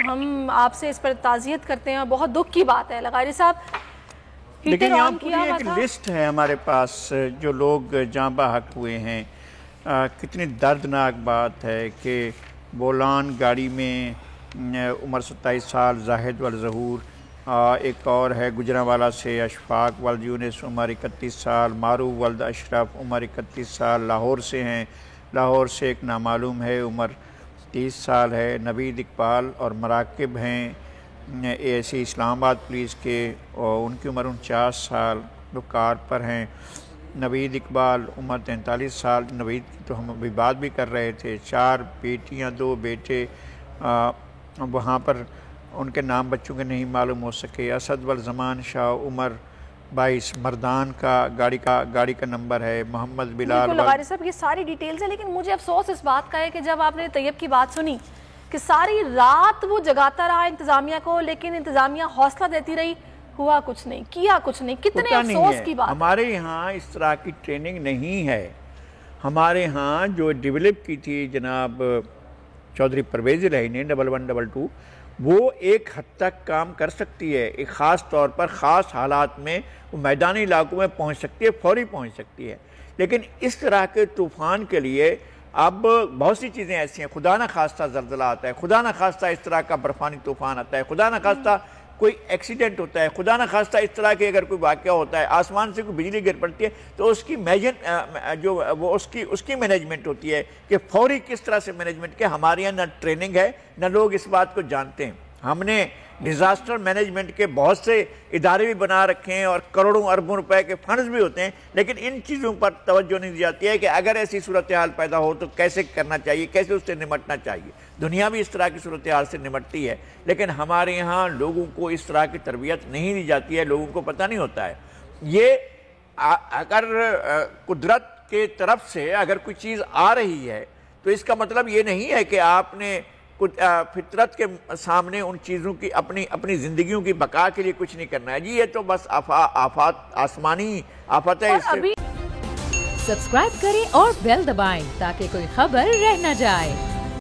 ہم آپ سے اس پر تعزیت کرتے ہیں اور بہت دکھ کی بات ہے لغاری صاحب. لیکن یہاں پوری ایک لسٹ ہے ہمارے پاس جو لوگ جاں بحق ہوئے ہیں. کتنی دردناک بات ہے کہ بولان گاڑی میں عمر 27 سال زاہد والظہور. ایک اور ہے گجرانوالہ سے اشفاق ولد یونس عمر 31 سال. معروف ولد اشرف عمر 31 سال لاہور سے ہیں. لاہور سے ایک نامعلوم ہے عمر 30 سال ہے. نوید اقبال اور مراقب ہیں ایسی اسلام آباد پولیس کے اور ان کی عمر 49 سال جو کار پر ہیں. نوید اقبال عمر 43 سال. نوید کی تو ہم ابھی بات بھی کر رہے تھے. 4 بیٹیاں 2 بیٹے وہاں پر ان کے نام بچوں کے نہیں معلوم ہو سکے. اسد والزمان شاہ عمر 22 مردان کا گاڑی کا نمبر ہے. محمد بلال لغاری صاحب یہ ساری ڈیٹیلز ہیں لیکن مجھے افسوس اس بات کا ہے کہ جب آپ نے طیب کی بات سنی کہ ساری رات وہ جگاتا رہا انتظامیہ کو لیکن انتظامیہ حوصلہ دیتی رہی, ہوا کچھ نہیں, کیا کچھ نہیں. کتنے افسوس کی بات. ہمارے یہاں اس طرح کی ٹریننگ نہیں ہے. ہمارے ہاں جو ڈیولپ کی تھی جناب چودھری پرویز الہی نے 1122 وہ ایک حد تک کام کر سکتی ہے. ایک خاص طور پر خاص حالات میں وہ میدانی علاقوں میں پہنچ سکتی ہے, فوری پہنچ سکتی ہے. لیکن اس طرح کے طوفان کے لیے اب بہت سی چیزیں ایسی ہیں. خدا نہ خواستہ زلزلہ آتا ہے, خدا نہ خواستہ اس طرح کا برفانی طوفان آتا ہے, خدا نہ خواستہ کوئی ایکسیڈنٹ ہوتا ہے, خدا نہ خواستہ اس طرح کے اگر کوئی واقعہ ہوتا ہے, آسمان سے کوئی بجلی گر پڑتی ہے تو اس کی اس کی مینجمنٹ ہوتی ہے کہ فوری کس طرح سے مینجمنٹ کے. ہمارے یہاں نہ ٹریننگ ہے نہ لوگ اس بات کو جانتے ہیں. ہم نے ڈیزاسٹر مینجمنٹ کے بہت سے ادارے بھی بنا رکھے ہیں اور کروڑوں اربوں روپے کے فنڈز بھی ہوتے ہیں, لیکن ان چیزوں پر توجہ نہیں دی جاتی ہے کہ اگر ایسی صورتحال پیدا ہو تو کیسے کرنا چاہیے, کیسے اس سے نمٹنا چاہیے. دنیا بھی اس طرح کی صورتحال سے نمٹتی ہے لیکن ہمارے یہاں لوگوں کو اس طرح کی تربیت نہیں دی جاتی ہے, لوگوں کو پتہ نہیں ہوتا ہے. یہ اگر قدرت کے طرف سے اگر کوئی چیز آ رہی ہے تو اس کا مطلب یہ نہیں ہے کہ آپ نے فطرت کے سامنے ان چیزوں کی اپنی زندگیوں کی بقا کے لیے کچھ نہیں کرنا ہے. جی یہ تو بس آفات آسمانی آفت ہے. سبسکرائب کریں اور بیل دبائیں تاکہ کوئی خبر رہ نہ جائے.